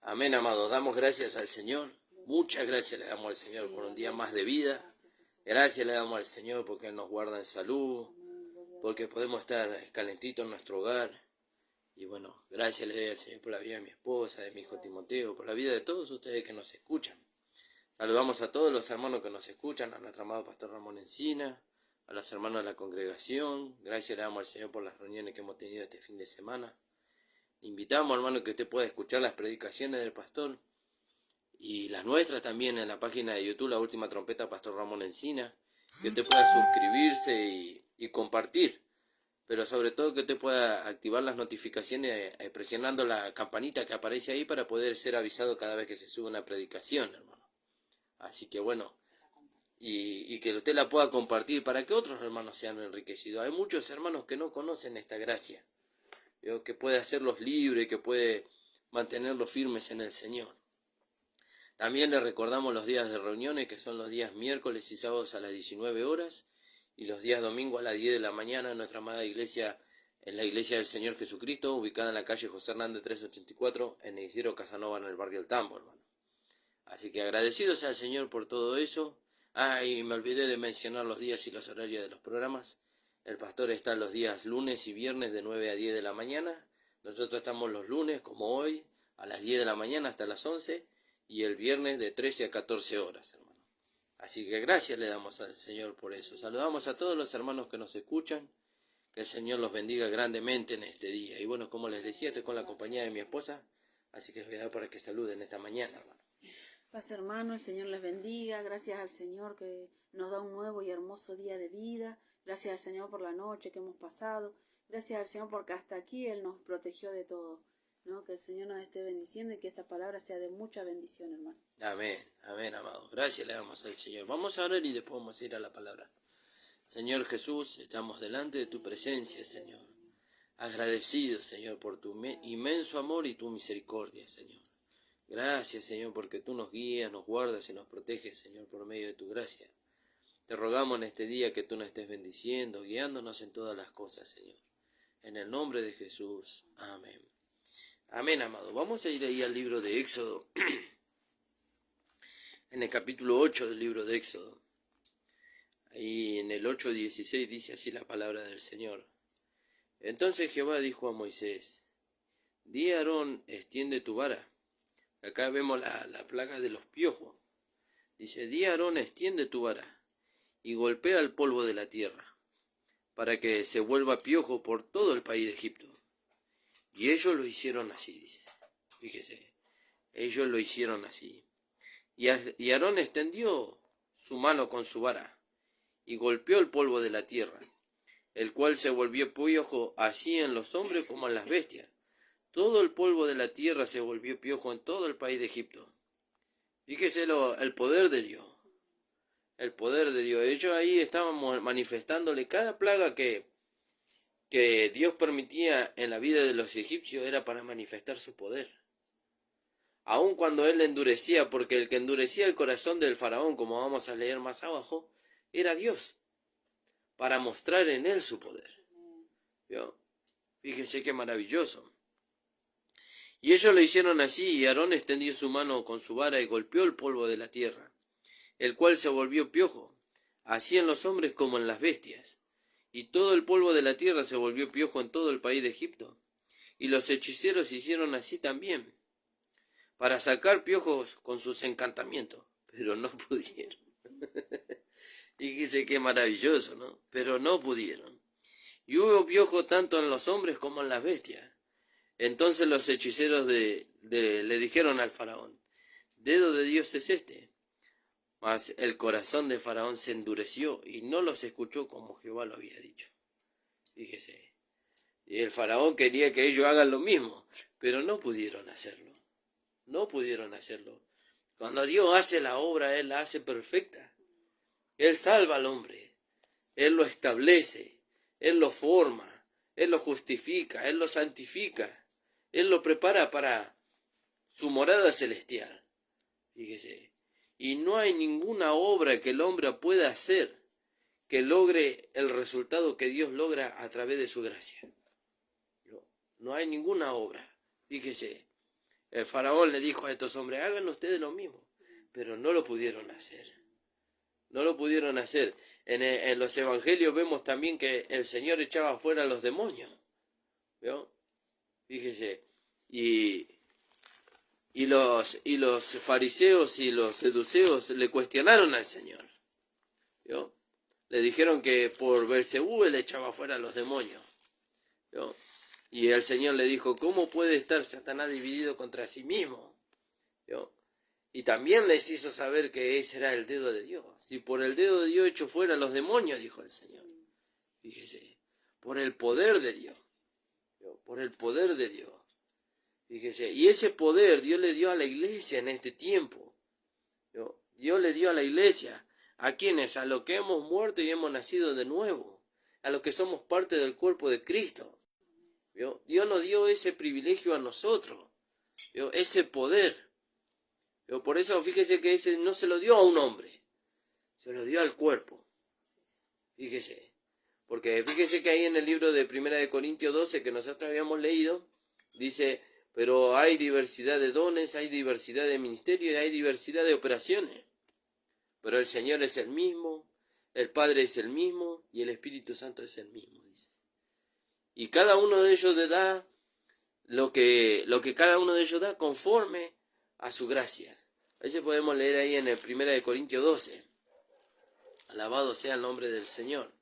Amén, amados. Damos gracias al Señor. Muchas gracias le damos al Señor por un día más de vida. Gracias le damos al Señor porque Él nos guarda en salud, porque podemos estar calentitos en nuestro hogar. Y bueno, gracias le doy al Señor por la vida de mi esposa, de mi hijo Timoteo, por la vida de todos ustedes que nos escuchan. Saludamos a todos los hermanos que nos escuchan, a nuestro amado pastor Ramón Encina, a los hermanos de la congregación. Gracias le damos al Señor por las reuniones que hemos tenido este fin de semana. Invitamos, hermano, que usted pueda escuchar las predicaciones del pastor y las nuestras también en la página de YouTube, La Última Trompeta, Pastor Ramón Encina, que usted pueda suscribirse y compartir, pero sobre todo que usted pueda activar las notificaciones presionando la campanita que aparece ahí para poder ser avisado cada vez que se sube una predicación, hermano. Así que bueno, y que usted la pueda compartir para que otros hermanos sean enriquecidos. Hay muchos hermanos que no conocen esta gracia, que puede hacerlos libres, que puede mantenerlos firmes en el Señor. También les recordamos los días de reuniones, que son los días miércoles y sábados a las 19 horas, y los días domingo a las 10 de la mañana en nuestra amada iglesia, en la Iglesia del Señor Jesucristo, ubicada en la calle José Hernández 384, en Isidro Casanova, en el barrio El Tambo, hermano. Así que agradecidos al Señor por todo eso. Y me olvidé de mencionar los días y los horarios de los programas. El pastor está los días lunes y viernes de 9 a 10 de la mañana. Nosotros estamos los lunes, como hoy, a las 10 de la mañana hasta las 11, y el viernes de 13 a 14 horas, hermano. Así que gracias le damos al Señor por eso. Saludamos a todos los hermanos que nos escuchan. Que el Señor los bendiga grandemente en este día. Y bueno, como les decía, estoy con la compañía de mi esposa, así que les voy a dar para que saluden esta mañana, hermano. Paz, hermano, el Señor les bendiga. Gracias al Señor que nos da un nuevo y hermoso día de vida. Gracias al Señor por la noche que hemos pasado. Gracias al Señor porque hasta aquí Él nos protegió de todo, ¿no? Que el Señor nos esté bendiciendo y que esta palabra sea de mucha bendición, hermano. Amén, amén, amado. Gracias le damos al Señor. Vamos a orar y después vamos a ir a la palabra. Señor Jesús, estamos delante de tu presencia, Señor. Agradecidos, Señor, por tu inmenso amor y tu misericordia, Señor. Gracias, Señor, porque tú nos guías, nos guardas y nos proteges, Señor, por medio de tu gracia. Te rogamos en este día que tú nos estés bendiciendo, guiándonos en todas las cosas, Señor. En el nombre de Jesús. Amén. Amén, amado. Vamos a ir ahí al libro de Éxodo. En el capítulo 8 del libro de Éxodo. Ahí en el 8:16 dice así la palabra del Señor. Entonces Jehová dijo a Moisés, di a Aarón, extiende tu vara. Acá vemos la plaga de los piojos. Dice, di a Aarón, extiende tu vara y golpea el polvo de la tierra, para que se vuelva piojo por todo el país de Egipto. Y ellos lo hicieron así, dice. Fíjese, ellos lo hicieron así. Y Aarón extendió su mano con su vara y golpeó el polvo de la tierra, el cual se volvió piojo así en los hombres como en las bestias. Todo el polvo de la tierra se volvió piojo en todo el país de Egipto. Fíjese el poder de Dios. El poder de Dios. Ellos ahí estaban manifestándole cada plaga que Dios permitía en la vida de los egipcios era para manifestar su poder. Aun cuando él endurecía, porque el que endurecía el corazón del faraón, como vamos a leer más abajo, era Dios, para mostrar en él su poder. ¿Vio? Fíjese qué maravilloso. Y ellos lo hicieron así, y Aarón extendió su mano con su vara y golpeó el polvo de la tierra, el cual se volvió piojo, así en los hombres como en las bestias. Y todo el polvo de la tierra se volvió piojo en todo el país de Egipto. Y los hechiceros hicieron así también, para sacar piojos con sus encantamientos, pero no pudieron. Fíjese qué maravilloso, ¿no? Pero no pudieron. Y hubo piojo tanto en los hombres como en las bestias. Entonces los hechiceros le dijeron al faraón, dedo de Dios es este. Mas el corazón de faraón se endureció y no los escuchó como Jehová lo había dicho. Fíjese. Y el faraón quería que ellos hagan lo mismo, pero no pudieron hacerlo. No pudieron hacerlo. Cuando Dios hace la obra, Él la hace perfecta. Él salva al hombre. Él lo establece. Él lo forma. Él lo justifica. Él lo santifica. Él lo prepara para su morada celestial. Fíjese. Y no hay ninguna obra que el hombre pueda hacer que logre el resultado que Dios logra a través de su gracia. No hay ninguna obra. Fíjese. El faraón le dijo a estos hombres, hagan ustedes lo mismo, pero no lo pudieron hacer. No lo pudieron hacer. En los evangelios vemos también que el Señor echaba fuera a los demonios. ¿Vio? Fíjese. Y los fariseos y los seduceos le cuestionaron al Señor. ¿Vio? Le dijeron que por Beelzebú él echaba fuera a los demonios. ¿Vio? Y el Señor le dijo, ¿cómo puede estar Satanás dividido contra sí mismo? ¿Vio? Y también les hizo saber que ese era el dedo de Dios. Y por el dedo de Dios echó fuera a los demonios, dijo el Señor. Fíjese, por el poder de Dios. ¿Vio? Por el poder de Dios. Fíjese, y ese poder Dios le dio a la iglesia en este tiempo. ¿Vio? Dios le dio a la iglesia. ¿A quiénes? A los que hemos muerto y hemos nacido de nuevo. A los que somos parte del cuerpo de Cristo. ¿Vio? Dios nos dio ese privilegio a nosotros. ¿Vio? Ese poder. ¿Vio? Por eso fíjese que ese no se lo dio a un hombre. Se lo dio al cuerpo. Fíjese. Porque fíjese que ahí en el libro de 1 Corintios 12 que nosotros habíamos leído, dice, pero hay diversidad de dones, hay diversidad de ministerios, hay diversidad de operaciones. Pero el Señor es el mismo, el Padre es el mismo y el Espíritu Santo es el mismo, dice. Y cada uno de ellos le da lo que cada uno de ellos da conforme a su gracia. Eso podemos leer ahí en el 1 Corintios 12. Alabado sea el nombre del Señor.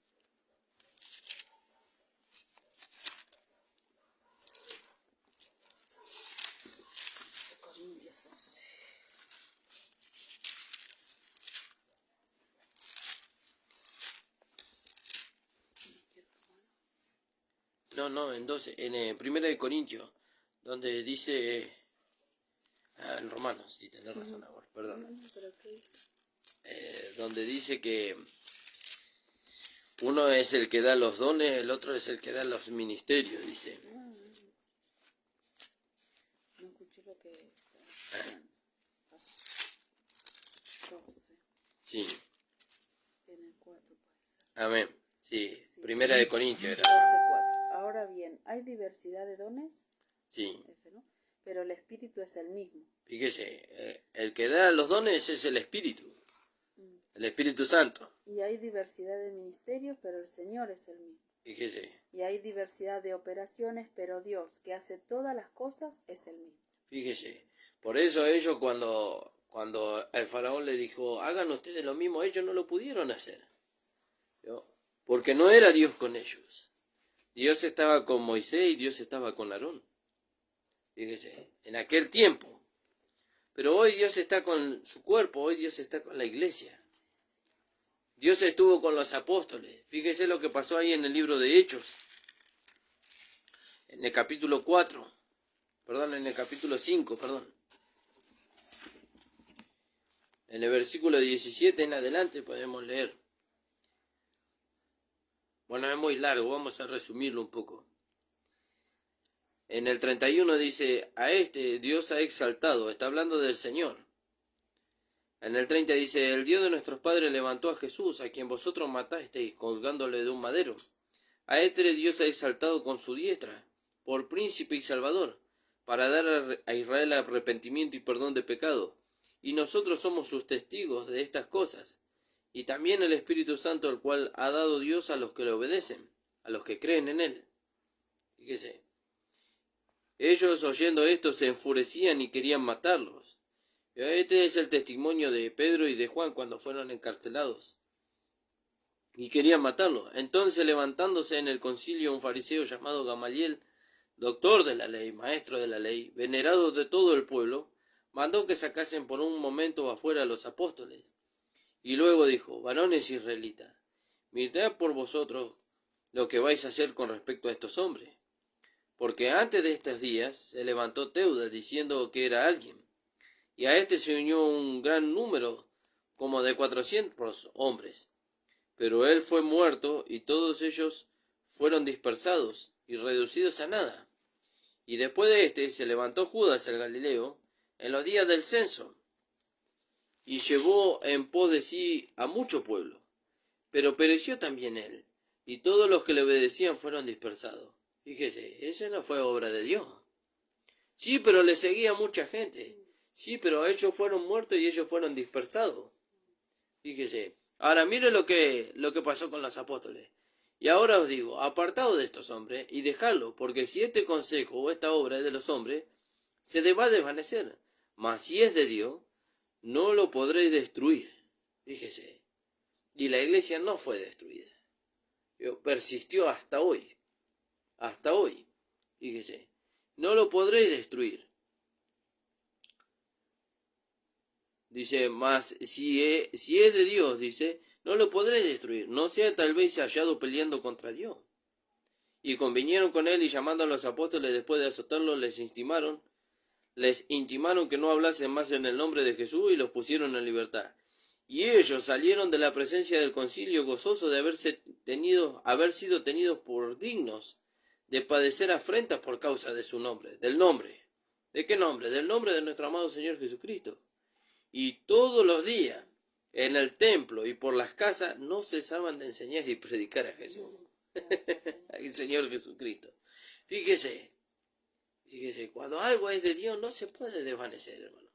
No, en 12, en 1 Corintios, donde dice, en Romanos, sí, tenés razón ahora, perdón, donde dice que uno es el que da los dones, el otro es el que da los ministerios, dice. No escuché lo que Sí. en el 4 puede ser. Amén. Sí, 1 Corintios era. 12:4. Ahora bien, hay diversidad de dones, Sí. ese, ¿no? Pero el Espíritu es el mismo. Fíjese, el que da los dones es el Espíritu, el Espíritu Santo. Y hay diversidad de ministerios, pero el Señor es el mismo. Fíjese. Y hay diversidad de operaciones, pero Dios, que hace todas las cosas, es el mismo. Fíjese. Por eso ellos cuando el faraón le dijo, hagan ustedes lo mismo, ellos no lo pudieron hacer. ¿Vio? Porque no era Dios con ellos. Dios estaba con Moisés y Dios estaba con Aarón. Fíjese, en aquel tiempo. Pero hoy Dios está con su cuerpo, hoy Dios está con la iglesia. Dios estuvo con los apóstoles. Fíjese lo que pasó ahí en el libro de Hechos. En el capítulo 5, En el versículo 17 en adelante podemos leer. Bueno, es muy largo, vamos a resumirlo un poco. En el 31 dice, a este Dios ha exaltado, está hablando del Señor. En el 30 dice, el Dios de nuestros padres levantó a Jesús, a quien vosotros matasteis, colgándole de un madero. A este Dios ha exaltado con su diestra, por príncipe y salvador, para dar a Israel arrepentimiento y perdón de pecado. Y nosotros somos sus testigos de estas cosas. Y también el Espíritu Santo, el cual ha dado Dios a los que le obedecen, a los que creen en él. Fíjese. Ellos oyendo esto se enfurecían y querían matarlos. Este es el testimonio de Pedro y de Juan cuando fueron encarcelados. Y querían matarlo. Entonces levantándose en el concilio un fariseo llamado Gamaliel, doctor de la ley, maestro de la ley, venerado de todo el pueblo, mandó que sacasen por un momento afuera a los apóstoles. Y luego dijo, varones israelitas, mirad por vosotros lo que vais a hacer con respecto a estos hombres. Porque antes de estos días se levantó Teudas diciendo que era alguien. Y a este se unió un gran número, como de 400 hombres. Pero él fue muerto y todos ellos fueron dispersados y reducidos a nada. Y después de este se levantó Judas el Galileo en los días del censo y llevó en pos de sí a mucho pueblo. Pero pereció también él, y todos los que le obedecían fueron dispersados. Fíjese, esa no fue obra de Dios, Sí, pero le seguía mucha gente. Sí, pero ellos fueron muertos y ellos fueron dispersados. Fíjese. Ahora mire lo que pasó con los apóstoles. Y ahora os digo, apartaos de estos hombres y dejadlo, porque si este consejo o esta obra es de los hombres, se va a desvanecer. Mas si es de Dios, no lo podréis destruir. Fíjese. Y la iglesia no fue destruida. Persistió hasta hoy. Hasta hoy. Fíjese. No lo podréis destruir. Dice, mas si es de Dios, dice, no lo podréis destruir. No sea tal vez hallado peleando contra Dios. Y convinieron con él y llamando a los apóstoles después de azotarlos, les intimaron que no hablasen más en el nombre de Jesús y los pusieron en libertad. Y ellos salieron de la presencia del concilio gozosos de haber sido tenidos por dignos de padecer afrentas por causa de su nombre, del nombre. ¿De qué nombre? Del nombre de nuestro amado Señor Jesucristo. Y todos los días, en el templo y por las casas, no cesaban de enseñar y predicar a Jesús. El Señor Jesucristo. Fíjese, cuando algo es de Dios no se puede desvanecer, hermano.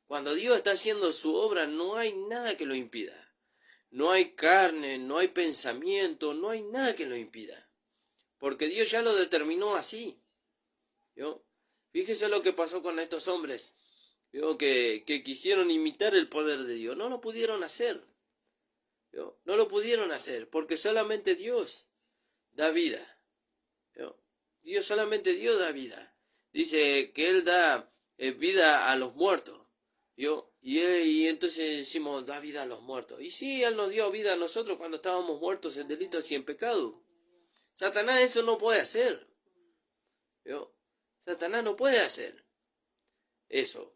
Cuando Dios está haciendo su obra no hay nada que lo impida. No hay carne, no hay pensamiento, no hay nada que lo impida. Porque Dios ya lo determinó así. Fíjese lo que pasó con estos hombres. Que quisieron imitar el poder de Dios. No lo pudieron hacer. No lo pudieron hacer. Porque solamente Dios da vida. Solamente Dios da vida. Dice que Él da vida a los muertos. Y entonces decimos, da vida a los muertos. Y sí, Él nos dio vida a nosotros cuando estábamos muertos en delitos y en pecado. Satanás eso no puede hacer. Satanás no puede hacer eso.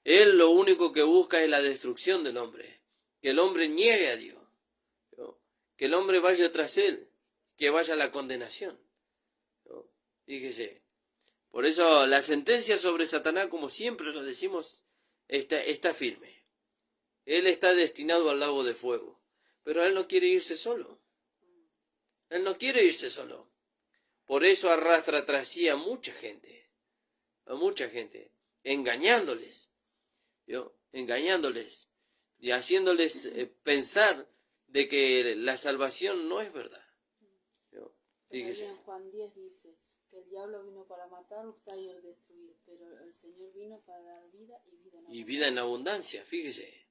Él lo único que busca es la destrucción del hombre. Que el hombre niegue a Dios. Que el hombre vaya tras Él. Que vaya a la condenación. Fíjese. Por eso la sentencia sobre Satanás, como siempre lo decimos, está firme. Él está destinado al lago de fuego. Pero Él no quiere irse solo. Él no quiere irse solo. Por eso arrastra tras sí a mucha gente. A mucha gente. Engañándoles. Engañándoles. Y haciéndoles pensar de que la salvación no es verdad. Fíjese. En Juan 10 dice que el diablo vino para matar, hurtar y destruir, pero el Señor vino para dar vida y vida en abundancia. Y vida en abundancia, fíjese.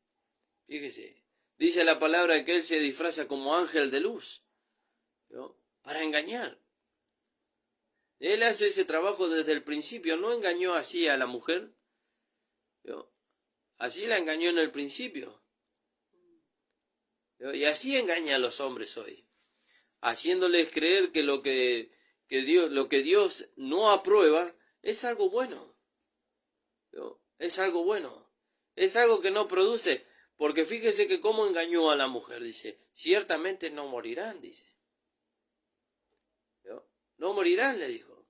Dice la palabra que Él se disfraza como ángel de luz. Para engañar. Él hace ese trabajo desde el principio. No engañó así a la mujer. Así la engañó en el principio. Y así engaña a los hombres hoy. Haciéndoles creer que lo que Dios no aprueba es algo bueno. Es algo bueno. Es algo que no produce. Porque fíjese que cómo engañó a la mujer. Dice, ciertamente no morirán, dice. No morirán, le dijo.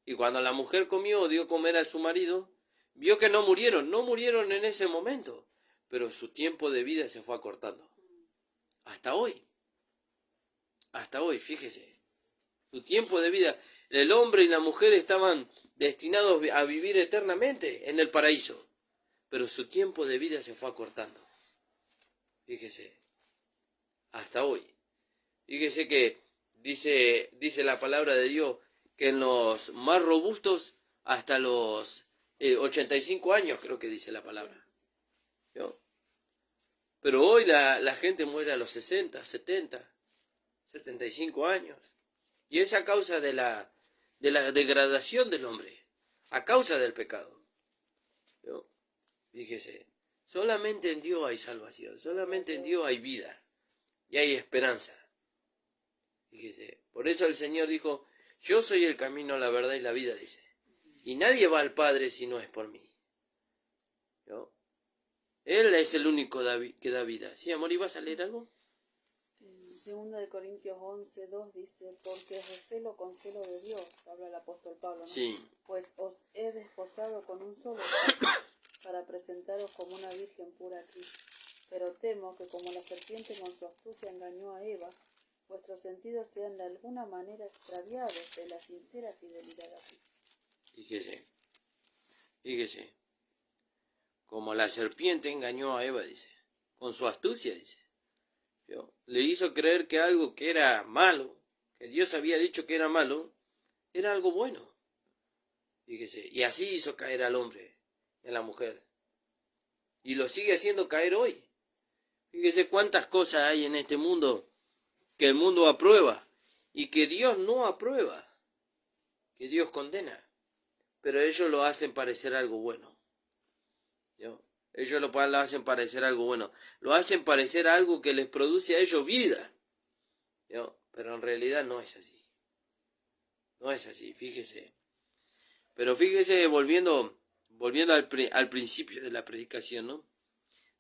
Y cuando la mujer comió, dio comer a su marido, vio que no murieron en ese momento, pero su tiempo de vida se fue acortando. Hasta hoy, fíjese, su tiempo de vida. El hombre y la mujer estaban destinados a vivir eternamente en el paraíso, pero su tiempo de vida se fue acortando. Fíjese, hasta hoy. Fíjese que dice la palabra de Dios que en los más robustos hasta los 85 años, creo que dice la palabra. Pero hoy la gente muere a los 60, 70, 75 años. Y es a causa de la degradación del hombre, a causa del pecado. Fíjese, solamente en Dios hay salvación, solamente en Dios hay vida y hay esperanza. Fíjese, por eso el Señor dijo, yo soy el camino, la verdad y la vida, dice. Y nadie va al Padre si no es por mí. Él es el único que da vida. ¿Sí, amor? ¿Ibas a leer algo? En 2 Corintios 11:2 dice, porque os recelo con celo de Dios, habla el apóstol Pablo, ¿no? Sí. Pues os he desposado con un solo esposo, para presentaros como una virgen pura a Cristo. Pero temo que como la serpiente con su astucia engañó a Eva, vuestros sentidos sean de alguna manera extraviados de la sincera fidelidad a Cristo. Fíjese, fíjese. Como la serpiente engañó a Eva, dice, con su astucia, dice. ¿Vio? Le hizo creer que algo que era malo, que Dios había dicho que era malo, era algo bueno. Fíjese, y así hizo caer al hombre y a la mujer. Y lo sigue haciendo caer hoy. Fíjese cuántas cosas hay en este mundo que el mundo aprueba y que Dios no aprueba, que Dios condena. Pero ellos lo hacen parecer algo bueno. ¿Vio? Ellos lo hacen parecer algo bueno. Lo hacen parecer algo que les produce a ellos vida. ¿Vio? Pero en realidad no es así. No es así, fíjese. Pero fíjese, volviendo al principio de la predicación, ¿no?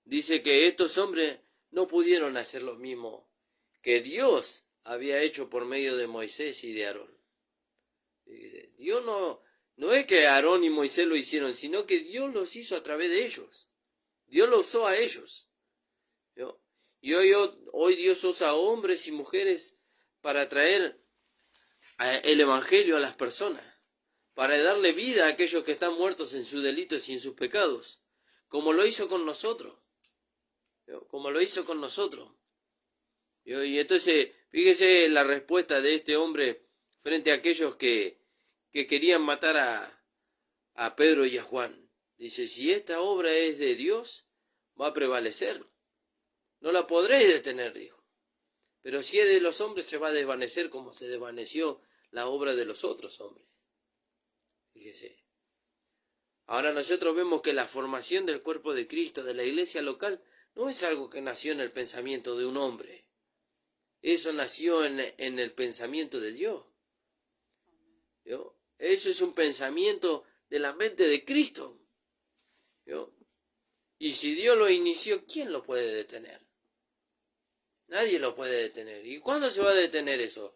Dice que estos hombres no pudieron hacer lo mismo que Dios había hecho por medio de Moisés y de Aarón. Fíjese, Dios no es que Aarón y Moisés lo hicieron, sino que Dios los hizo a través de ellos. Dios los usó a ellos. ¿Vio? Y hoy Dios usa a hombres y mujeres para traer el evangelio a las personas, para darle vida a aquellos que están muertos en sus delitos y en sus pecados, como lo hizo con nosotros. ¿Vio? Como lo hizo con nosotros. ¿Vio? Y entonces, fíjese la respuesta de este hombre frente a aquellos que querían matar a Pedro y a Juan. Dice, si esta obra es de Dios, va a prevalecer. No la podréis detener, dijo. Pero si es de los hombres, se va a desvanecer como se desvaneció la obra de los otros hombres. Fíjese. Ahora nosotros vemos que la formación del cuerpo de Cristo, de la iglesia local, no es algo que nació en el pensamiento de un hombre. Eso nació en el pensamiento de Dios. ¿Vio? Eso es un pensamiento de la mente de Cristo. ¿Vio? Y si Dios lo inició, ¿quién lo puede detener? Nadie lo puede detener. ¿Y cuándo se va a detener eso?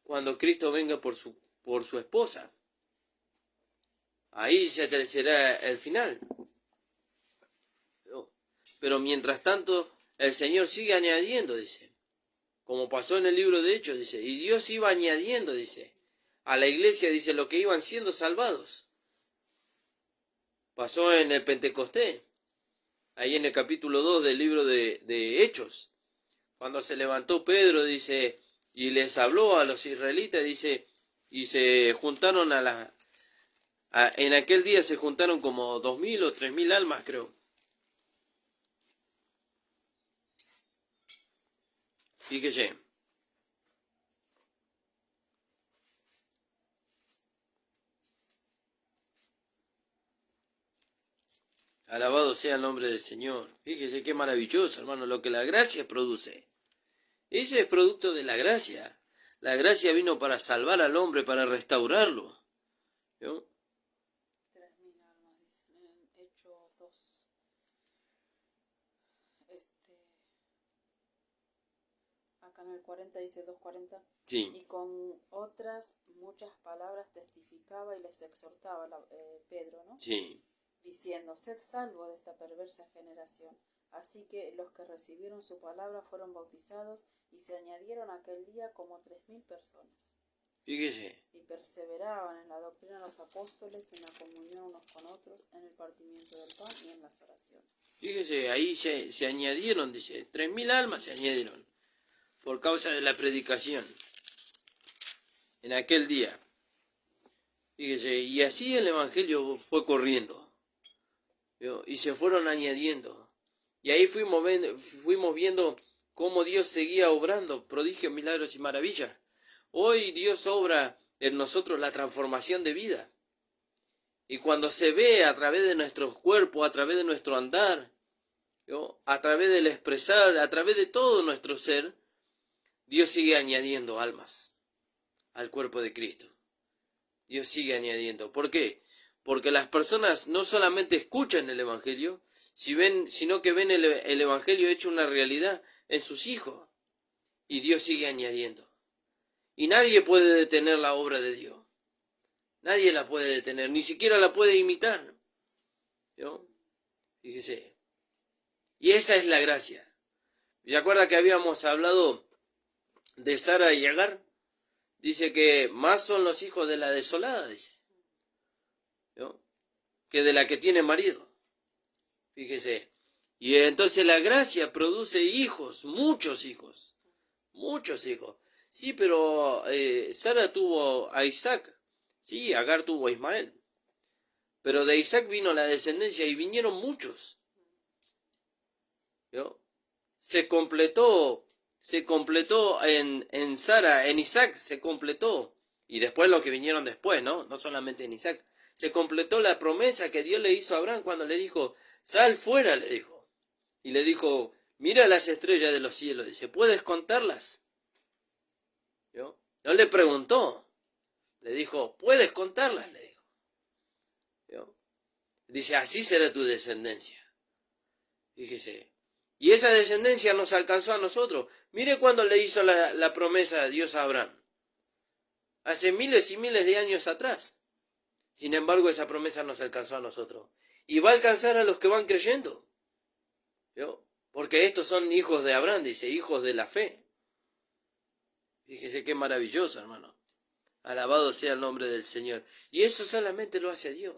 Cuando Cristo venga por su esposa. Ahí será el final. ¿Vio? Pero mientras tanto, el Señor sigue añadiendo, dice. Como pasó en el libro de Hechos, dice. Y Dios iba añadiendo, dice. A la iglesia, dice, lo que iban siendo salvados. Pasó en el Pentecostés. Ahí en el capítulo 2 del libro de Hechos. Cuando se levantó Pedro, dice, y les habló a los israelitas, dice, y se juntaron en aquel día se juntaron como 2.000 o 3.000 almas, creo. Fíjese. Alabado sea el nombre del Señor. Fíjese qué maravilloso, hermano, lo que la gracia produce. Ese es producto de la gracia. La gracia vino para salvar al hombre, para restaurarlo. ¿Vio? 3.000 almas, dicen en Hechos 2. Acá en el 40 dice 2:40. Sí. Y con otras muchas palabras testificaba y les exhortaba Pedro, ¿no? Sí. Diciendo, sed salvos de esta perversa generación. Así que los que recibieron su palabra fueron bautizados y se añadieron aquel día como 3.000 personas. Fíjese. Y perseveraban en la doctrina de los apóstoles, en la comunión unos con otros, en el partimiento del pan y en las oraciones. Fíjese, ahí se añadieron, dice, 3.000 almas se añadieron por causa de la predicación en aquel día. Fíjese, y así el evangelio fue corriendo. ¿Vio? Y se fueron añadiendo. Y ahí fuimos viendo cómo Dios seguía obrando prodigios, milagros y maravillas. Hoy Dios obra en nosotros la transformación de vida. Y cuando se ve a través de nuestros cuerpos, a través de nuestro andar, ¿vio? A través del expresar, a través de todo nuestro ser, Dios sigue añadiendo almas al cuerpo de Cristo. Dios sigue añadiendo. ¿Por qué? Porque las personas no solamente escuchan el Evangelio, sino que ven el Evangelio hecho una realidad en sus hijos. Y Dios sigue añadiendo. Y nadie puede detener la obra de Dios. Nadie la puede detener, ni siquiera la puede imitar. ¿No? Fíjese. Y esa es la gracia. ¿Se acuerda que habíamos hablado de Sara y Agar? Dice que más son los hijos de la desolada, dice. ¿no? Que de la que tiene marido. Fíjese. Y entonces la gracia produce hijos, muchos hijos. Muchos hijos. Sí, pero Sara tuvo a Isaac. Sí, Agar tuvo a Ismael. Pero de Isaac vino la descendencia y vinieron muchos. ¿No? Se completó en Sara, en Isaac se completó. Y después los que vinieron después, ¿no? No solamente en Isaac. Se completó la promesa que Dios le hizo a Abraham cuando le dijo, sal fuera, le dijo. Y le dijo, mira las estrellas de los cielos. Dice, ¿puedes contarlas? ¿No? No le preguntó. Le dijo, ¿puedes contarlas? Le dijo. ¿No? Dice, así será tu descendencia. Fíjese. Y esa descendencia nos alcanzó a nosotros. Mire cuando le hizo la promesa a Dios a Abraham. Hace miles y miles de años atrás. Sin embargo, esa promesa nos alcanzó a nosotros. Y va a alcanzar a los que van creyendo. ¿No? Porque estos son hijos de Abraham, dice, hijos de la fe. Fíjese qué maravilloso, hermano. Alabado sea el nombre del Señor. Y eso solamente lo hace Dios.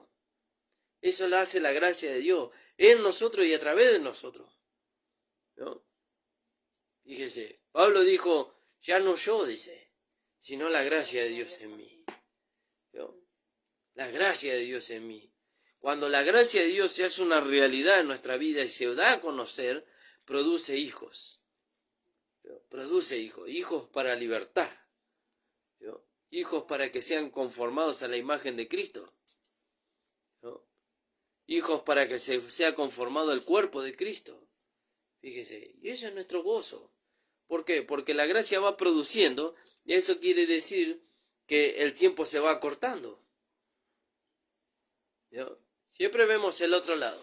Eso lo hace la gracia de Dios. En nosotros y a través de nosotros. ¿No? Fíjese, Pablo dijo, ya no yo, dice, sino la gracia de Dios en mí. ¿No? La gracia de Dios en mí. Cuando la gracia de Dios se hace una realidad en nuestra vida y se da a conocer, produce hijos. ¿No? Produce hijos, hijos para libertad. ¿No? Hijos para que sean conformados a la imagen de Cristo. ¿No? Hijos para que se sea conformado el cuerpo de Cristo. Fíjese, y eso es nuestro gozo. ¿Por qué? Porque la gracia va produciendo, y eso quiere decir que el tiempo se va acortando. ¿No? Siempre vemos el otro lado.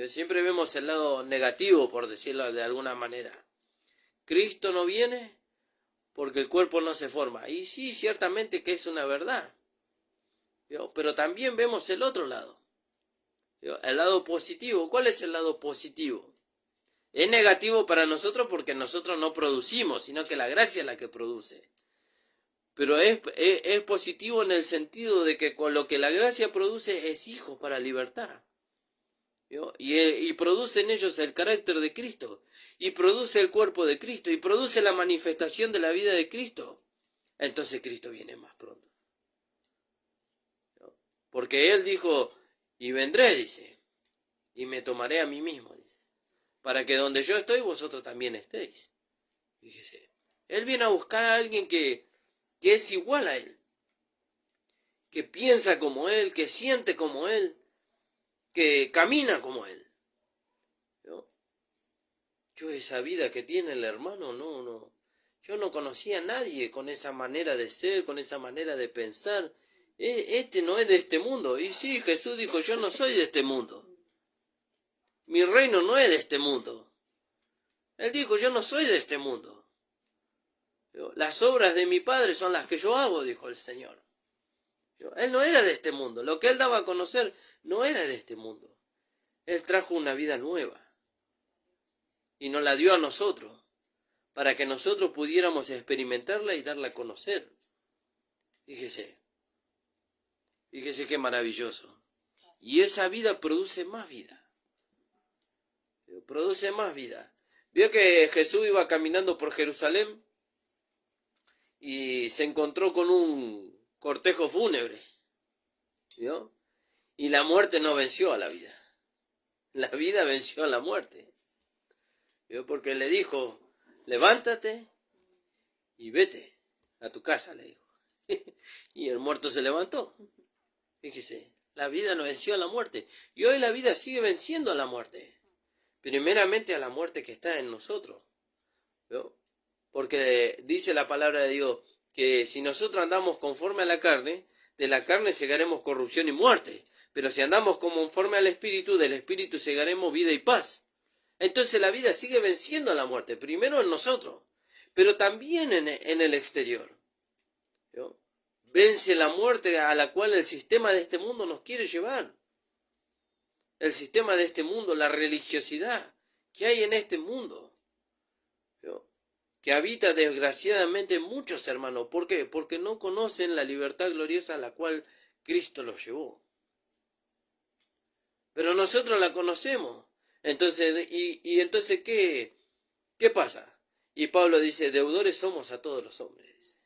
Siempre vemos el lado negativo, por decirlo de alguna manera. Cristo no viene porque el cuerpo no se forma. Y sí, ciertamente que es una verdad. ¿No? Pero también vemos el otro lado. ¿No? El lado positivo. ¿Cuál es el lado positivo? Es negativo para nosotros porque nosotros no producimos, sino que la gracia es la que produce. Pero es positivo en el sentido de que con lo que la gracia produce es hijos para libertad. ¿No? Y produce en ellos el carácter de Cristo. Y produce el cuerpo de Cristo. Y produce la manifestación de la vida de Cristo. Entonces Cristo viene más pronto. ¿No? Porque Él dijo, y vendré, dice, y me tomaré a mí mismo, dice. Para que donde yo estoy, vosotros también estéis. Fíjese. Él viene a buscar a alguien que es igual a Él. Que piensa como Él, que siente como Él, que camina como Él. ¿No? Yo esa vida que tiene el hermano, no. Yo no conocía a nadie con esa manera de ser, con esa manera de pensar. Este no es de este mundo. Y sí, Jesús dijo, yo no soy de este mundo. Mi reino no es de este mundo. Él dijo, yo no soy de este mundo. Las obras de mi Padre son las que yo hago, dijo el Señor. Él no era de este mundo. Lo que Él daba a conocer no era de este mundo. Él trajo una vida nueva. Y nos la dio a nosotros, para que nosotros pudiéramos experimentarla y darla a conocer. Fíjese qué maravilloso. Y esa vida produce más vida. Produce más vida. Vio que Jesús iba caminando por Jerusalén y se encontró con un cortejo fúnebre. ¿Vio? Y la muerte no venció a la vida. La vida venció a la muerte. ¿Vio? Porque le dijo, levántate y vete a tu casa, le dijo. Y el muerto se levantó. Fíjese, la vida no venció a la muerte. Y hoy la vida sigue venciendo a la muerte. Primeramente a la muerte que está en nosotros. ¿No? Porque dice la palabra de Dios que si nosotros andamos conforme a la carne, de la carne segaremos corrupción y muerte. Pero si andamos conforme al Espíritu, del Espíritu segaremos vida y paz. Entonces la vida sigue venciendo a la muerte, primero en nosotros, pero también en el exterior. ¿No? Vence la muerte a la cual el sistema de este mundo nos quiere llevar. El sistema de este mundo, la religiosidad que hay en este mundo, ¿no? Que habita desgraciadamente muchos hermanos. ¿Por qué? Porque no conocen la libertad gloriosa a la cual Cristo lo llevó. Pero nosotros la conocemos. Entonces, y entonces, ¿qué pasa? Y Pablo dice, deudores somos a todos los hombres. Dice.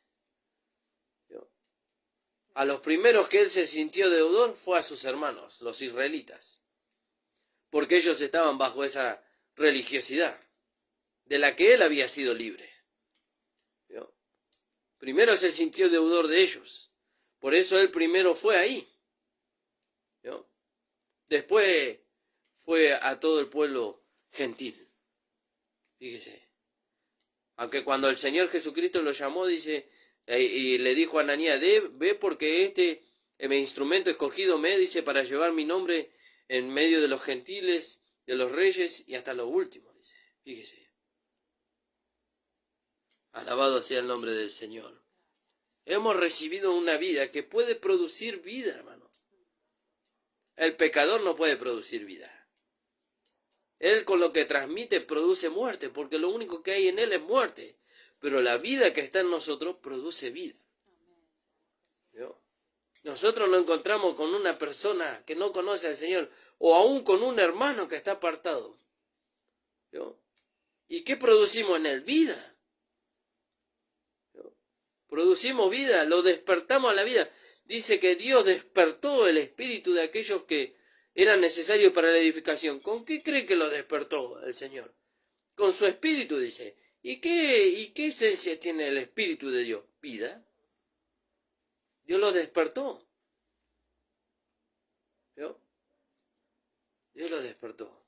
A los primeros que él se sintió deudor fue a sus hermanos, los israelitas. Porque ellos estaban bajo esa religiosidad de la que él había sido libre. ¿Vio? Primero se sintió deudor de ellos. Por eso él primero fue ahí. ¿Vio? Después fue a todo el pueblo gentil. Fíjese. Aunque cuando el Señor Jesucristo lo llamó, dice, y le dijo a Ananías, ve porque mi instrumento escogido me, dice, para llevar mi nombre en medio de los gentiles, de los reyes y hasta los últimos, dice. Fíjese. Alabado sea el nombre del Señor. Hemos recibido una vida que puede producir vida, hermano. El pecador no puede producir vida. Él con lo que transmite produce muerte, porque lo único que hay en él es muerte. Pero la vida que está en nosotros produce vida. ¿Vio? Nosotros nos encontramos con una persona que no conoce al Señor, o aún con un hermano que está apartado. ¿Vio? ¿Y qué producimos en él? Vida. ¿Vio? Producimos vida, lo despertamos a la vida. Dice que Dios despertó el espíritu de aquellos que eran necesarios para la edificación. ¿Con qué cree que lo despertó el Señor? Con su espíritu, dice. ¿Y qué esencia tiene el espíritu de Dios? Vida. Dios lo despertó. ¿Vio? Dios lo despertó.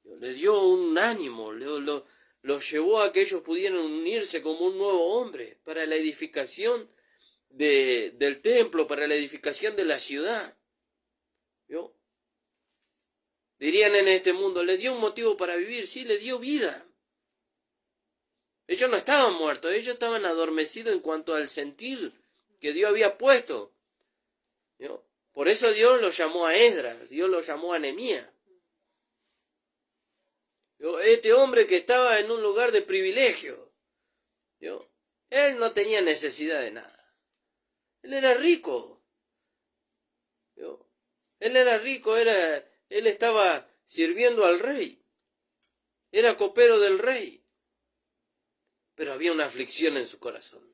Le dio un ánimo, lo llevó a que ellos pudieran unirse como un nuevo hombre para la edificación del templo, para la edificación de la ciudad. ¿Vio? Dirían en este mundo, le dio un motivo para vivir, sí, le dio vida. Ellos no estaban muertos, ellos estaban adormecidos en cuanto al sentir que Dios había puesto. ¿Vio? Por eso Dios lo llamó a Esdras, Dios lo llamó a Nehemías. ¿Vio? Este hombre que estaba en un lugar de privilegio, ¿vio? Él no tenía necesidad de nada. Él era rico. ¿Vio? Él era rico, él estaba sirviendo al rey. Era copero del rey. Pero había una aflicción en su corazón.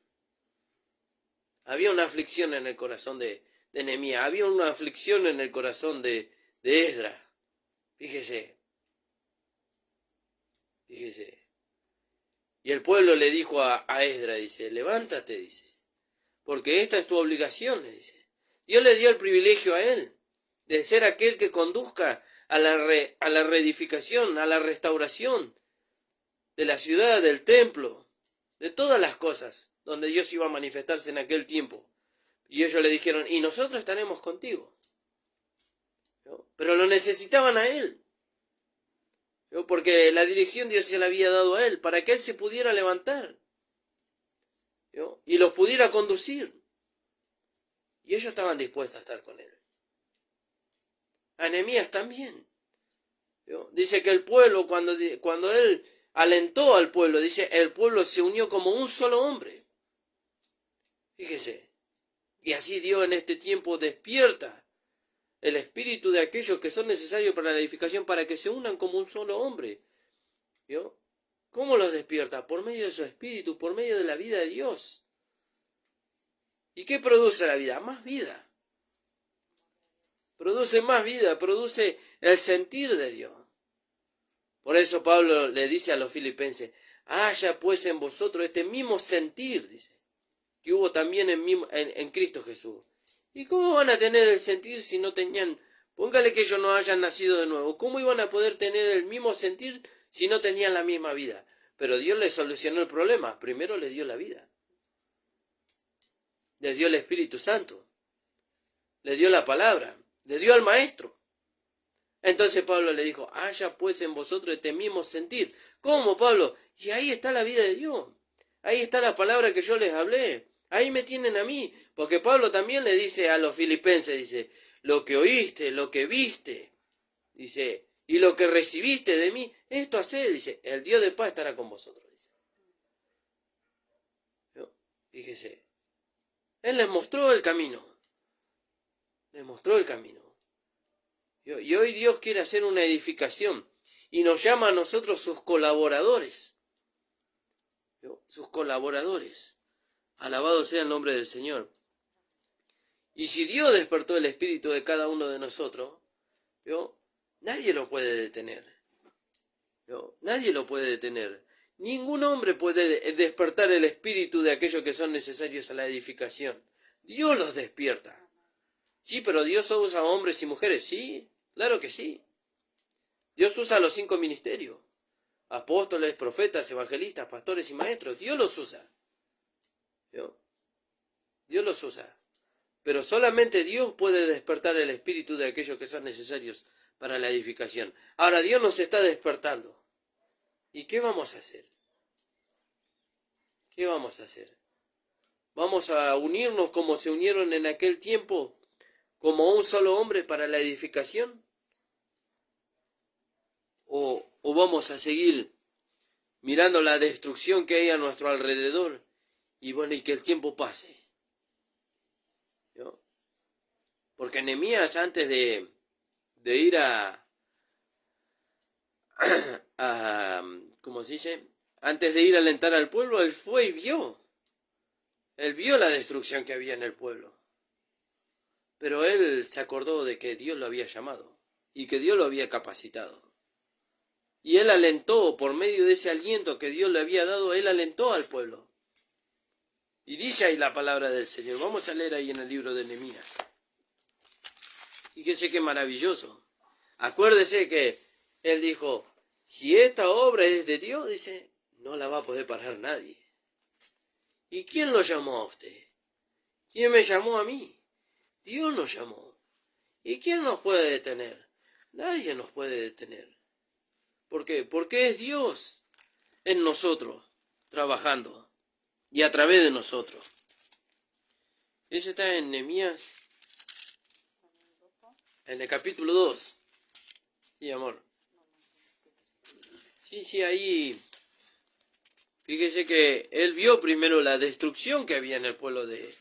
Había una aflicción en el corazón de Nehemías. Había una aflicción en el corazón de Esdras. Fíjese. Y el pueblo le dijo a Esdras, dice, levántate, dice, porque esta es tu obligación, le dice. Dios le dio el privilegio a él de ser aquel que conduzca a la reedificación, a la restauración de la ciudad, del templo, de todas las cosas donde Dios iba a manifestarse en aquel tiempo. Y ellos le dijeron, y nosotros estaremos contigo. ¿No? Pero lo necesitaban a él. ¿No? Porque la dirección Dios se la había dado a él, para que él se pudiera levantar. ¿No? Y los pudiera conducir. Y ellos estaban dispuestos a estar con él. A Nehemías también. ¿No? Dice que el pueblo, cuando él alentó al pueblo, dice, el pueblo se unió como un solo hombre. Fíjese. Y así Dios en este tiempo despierta el espíritu de aquellos que son necesarios para la edificación, para que se unan como un solo hombre. ¿Vio? ¿Cómo los despierta? Por medio de su espíritu, por medio de la vida de Dios. ¿Y qué produce la vida? Más vida. Produce más vida, produce el sentir de Dios. Por eso Pablo le dice a los filipenses, haya pues en vosotros este mismo sentir, dice, que hubo también en Cristo Jesús. ¿Y cómo van a tener el sentir si no tenían, póngale que ellos no hayan nacido de nuevo, cómo iban a poder tener el mismo sentir si no tenían la misma vida? Pero Dios les solucionó el problema, primero les dio la vida. Les dio el Espíritu Santo, les dio la palabra, les dio al Maestro. Entonces Pablo le dijo, haya pues en vosotros este mismo sentir. ¿Cómo, Pablo? Y ahí está la vida de Dios. Ahí está la palabra que yo les hablé. Ahí me tienen a mí. Porque Pablo también le dice a los filipenses, dice, lo que oíste, lo que viste, dice, y lo que recibiste de mí, esto haced, dice, el Dios de paz estará con vosotros. Dice. ¿No? Fíjese. Él les mostró el camino. Les mostró el camino. Y hoy Dios quiere hacer una edificación y nos llama a nosotros sus colaboradores. Sus colaboradores. Alabado sea el nombre del Señor. Y si Dios despertó el espíritu de cada uno de nosotros, nadie lo puede detener. Nadie lo puede detener. Ningún hombre puede despertar el espíritu de aquellos que son necesarios a la edificación. Dios los despierta. Sí, pero Dios usa hombres y mujeres. Sí, claro que sí. Dios usa los 5 ministerios. Apóstoles, profetas, evangelistas, pastores y maestros. Dios los usa. Dios los usa. Pero solamente Dios puede despertar el espíritu de aquellos que son necesarios para la edificación. Ahora Dios nos está despertando. ¿Y qué vamos a hacer? ¿Qué vamos a hacer? ¿Vamos a unirnos como se unieron en aquel tiempo, como un solo hombre para la edificación? ¿O vamos a seguir mirando la destrucción que hay a nuestro alrededor y que el tiempo pase? Porque Nehemías, antes de ir ¿cómo se dice? Antes de ir a alentar al pueblo, él fue y vio. Él vio la destrucción que había en el pueblo. Pero él se acordó de que Dios lo había llamado y que Dios lo había capacitado. Y él alentó, por medio de ese aliento que Dios le había dado, él alentó al pueblo. Y dice ahí la palabra del Señor. Vamos a leer ahí en el libro de Nehemías. Fíjese qué maravilloso. Acuérdese que él dijo, si esta obra es de Dios, dice, no la va a poder parar nadie. ¿Y quién lo llamó a usted? ¿Quién me llamó a mí? Dios nos llamó. ¿Y quién nos puede detener? Nadie nos puede detener. ¿Por qué? Porque es Dios en nosotros, trabajando, y a través de nosotros. Eso está en Nehemías, en el capítulo 2. Sí, amor. Sí, ahí. Fíjese que él vio primero la destrucción que había en el pueblo de...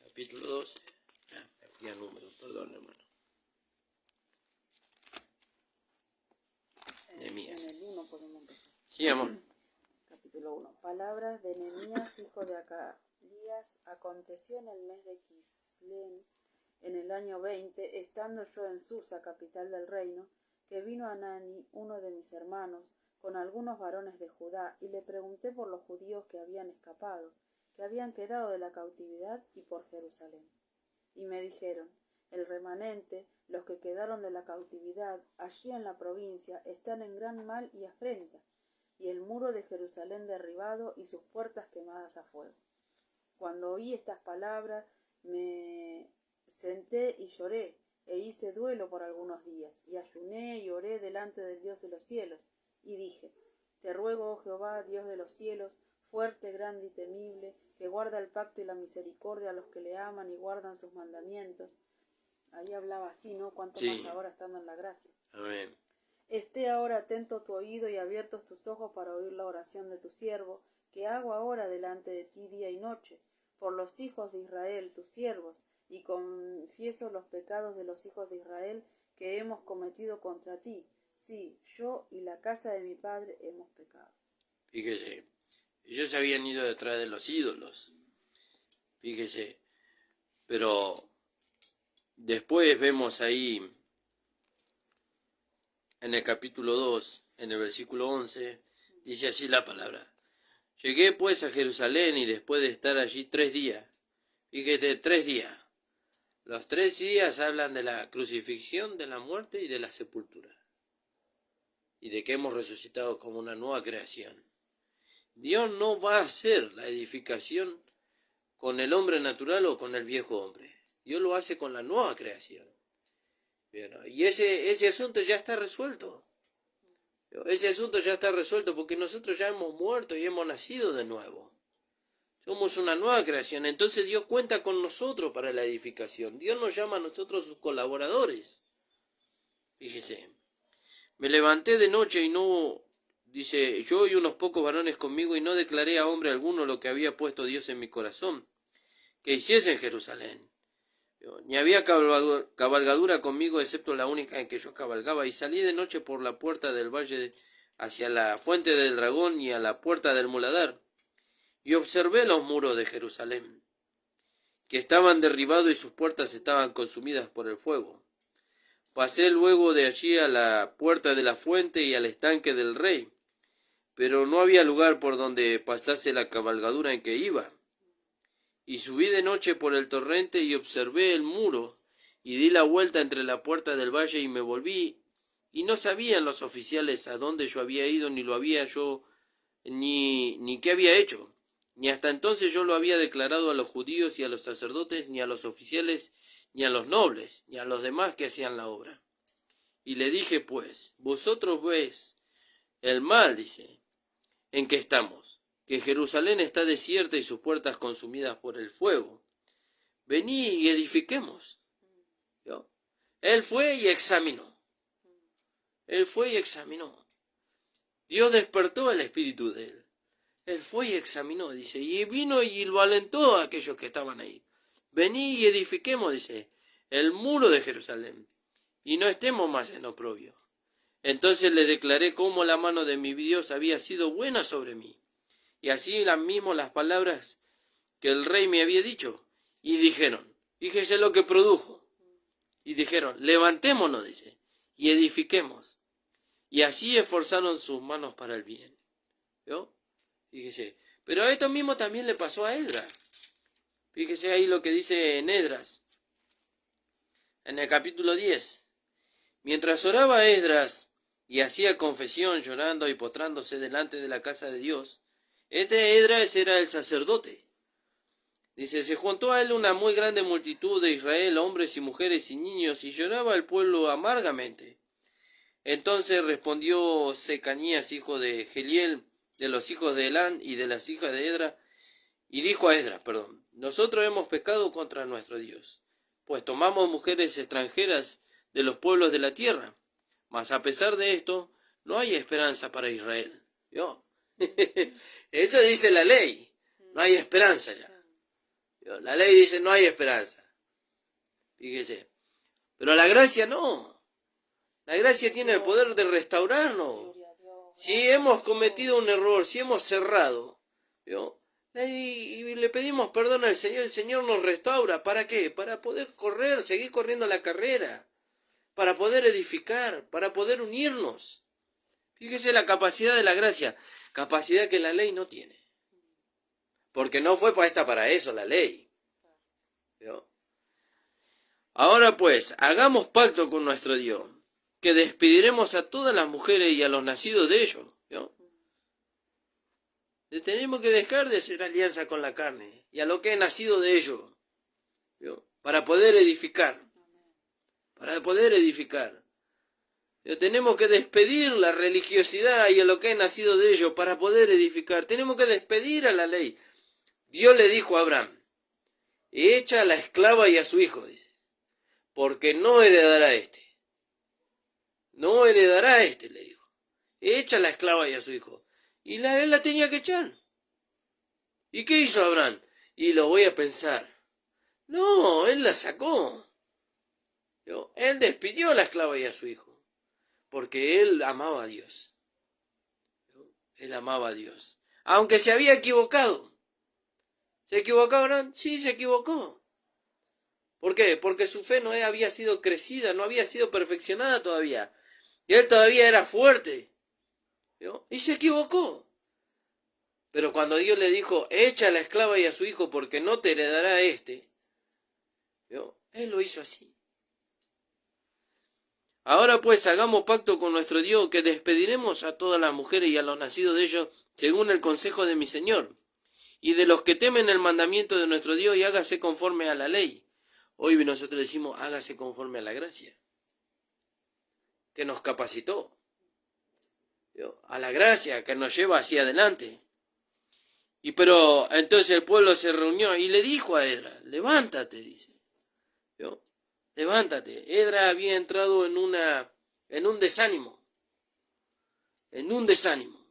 Capítulo 2. Me fui al número, perdón, hermano. Nehemías. En el 1 podemos empezar. Sí, amor. Capítulo 1. Palabras de Nehemías, hijo de Acalías. Aconteció en el mes de Quislén, en el año 20, estando yo en Susa, capital del reino, que vino Anani, uno de mis hermanos, con algunos varones de Judá, y le pregunté por los judíos que habían escapado, que habían quedado de la cautividad, y por Jerusalén. Y me dijeron, el remanente, los que quedaron de la cautividad, allí en la provincia, están en gran mal y afrenta, y el muro de Jerusalén derribado, y sus puertas quemadas a fuego. Cuando oí estas palabras, me senté y lloré, e hice duelo por algunos días, y ayuné y oré delante del Dios de los cielos, y dije, te ruego, oh Jehová, Dios de los cielos, fuerte, grande y temible, que guarda el pacto y la misericordia a los que le aman y guardan sus mandamientos. Ahí hablaba así, ¿no? Cuanto más ahora estando en la gracia. Amén. Esté ahora atento tu oído y abiertos tus ojos para oír la oración de tu siervo, que hago ahora delante de ti día y noche, por los hijos de Israel, tus siervos, y confieso los pecados de los hijos de Israel que hemos cometido contra ti. Sí, yo y la casa de mi padre hemos pecado. Fíjese, ellos habían ido detrás de los ídolos. Fíjese, pero después vemos ahí en el capítulo 2, en el versículo 11, dice así la palabra. Llegué pues a Jerusalén y después de estar allí 3 días, fíjate, 3 días. Los 3 días hablan de la crucifixión, de la muerte y de la sepultura. Y de que hemos resucitado como una nueva creación. Dios no va a hacer la edificación con el hombre natural o con el viejo hombre. Dios lo hace con la nueva creación. Bien, y ese asunto ya está resuelto. Ese asunto ya está resuelto porque nosotros ya hemos muerto y hemos nacido de nuevo. Somos una nueva creación. Entonces Dios cuenta con nosotros para la edificación. Dios nos llama a nosotros sus colaboradores. Fíjese. Me levanté de noche y no, dice, yo y unos pocos varones conmigo, y no declaré a hombre alguno lo que había puesto Dios en mi corazón, que hiciese en Jerusalén. Ni había cabalgadura conmigo, excepto la única en que yo cabalgaba, y salí de noche por la puerta del valle hacia la fuente del dragón y a la puerta del muladar, y observé los muros de Jerusalén, que estaban derribados y sus puertas estaban consumidas por el fuego. Pasé luego de allí a la puerta de la fuente y al estanque del rey, pero no había lugar por donde pasase la cabalgadura en que iba. Y subí de noche por el torrente y observé el muro, y di la vuelta entre la puerta del valle y me volví, y no sabían los oficiales a dónde yo había ido, ni lo había yo, ni qué había hecho. Ni hasta entonces yo lo había declarado a los judíos y a los sacerdotes, ni a los oficiales, ni a los nobles, ni a los demás que hacían la obra. Y le dije, pues, vosotros veis el mal, dice, en que estamos, que Jerusalén está desierta y sus puertas consumidas por el fuego. Vení y edifiquemos. ¿Yo? Él fue y examinó. Él fue y examinó. Dios despertó el espíritu de él. Él fue y examinó, dice, y vino y lo alentó a aquellos que estaban ahí. Vení y edifiquemos, dice, el muro de Jerusalén, y no estemos más en oprobio. Entonces le declaré cómo la mano de mi Dios había sido buena sobre mí, y así mismo las palabras que el rey me había dicho, y dijeron, fíjese lo que produjo, y dijeron, levantémonos, dice, y edifiquemos, y así esforzaron sus manos para el bien. ¿Vio? Fíjese, pero esto mismo también le pasó a Esdras. Fíjese ahí lo que dice en Esdras, en el capítulo 10. Mientras oraba Esdras y hacía confesión llorando y postrándose delante de la casa de Dios, este Esdras era el sacerdote. Dice, se juntó a él una muy grande multitud de Israel, hombres y mujeres y niños, y lloraba el pueblo amargamente. Entonces respondió Secanías, hijo de Geliel, de los hijos de Elán y de las hijas de Esdras, y dijo a Esdras, nosotros hemos pecado contra nuestro Dios, pues tomamos mujeres extranjeras de los pueblos de la tierra, mas a pesar de esto, no hay esperanza para Israel. ¿Vio? Eso dice la ley, no hay esperanza ya. ¿Vio? La ley dice no hay esperanza. Fíjese, pero la gracia no. La gracia tiene el poder de restaurarnos. Si hemos cometido un error, si hemos cerrado, ¿vio? Y le pedimos perdón al Señor, el Señor nos restaura. ¿Para qué? Para poder correr, seguir corriendo la carrera, para poder edificar, para poder unirnos. Fíjese la capacidad de la gracia, capacidad que la ley no tiene. Porque no fue para eso la ley. ¿Vio? Ahora pues, hagamos pacto con nuestro Dios, que despediremos a todas las mujeres y a los nacidos de ellos. ¿Vio? Tenemos que dejar de hacer alianza con la carne y a lo que es nacido de ellos, ¿vio? Para poder edificar. Para poder edificar. Tenemos que despedir la religiosidad y a lo que es nacido de ellos para poder edificar. Tenemos que despedir a la ley. Dios le dijo a Abraham, echa a la esclava y a su hijo, dice, porque no heredará este. No heredará este, le dijo. Echa a la esclava y a su hijo. Y él la tenía que echar. ¿Y qué hizo Abraham? Y lo voy a pensar. No, él la sacó. Él despidió a la esclava y a su hijo. Porque él amaba a Dios. Él amaba a Dios. Aunque se había equivocado. ¿Se equivocó Abraham? Sí, se equivocó. ¿Por qué? Porque su fe no había sido crecida, no había sido perfeccionada todavía. Y él todavía era fuerte. ¿Vio? Y se equivocó. Pero cuando Dios le dijo, echa a la esclava y a su hijo porque no te heredará este, ¿vio? Él lo hizo así. Ahora pues hagamos pacto con nuestro Dios, que despediremos a todas las mujeres y a los nacidos de ellos según el consejo de mi Señor, y de los que temen el mandamiento de nuestro Dios, y hágase conforme a la ley. Hoy nosotros decimos, hágase conforme a la gracia, que nos capacitó, ¿vio? A la gracia que nos lleva hacia adelante. Pero entonces el pueblo se reunió y le dijo a Esdras, levántate, dice. ¿Vio? Levántate. Esdras había entrado en un desánimo. en un desánimo,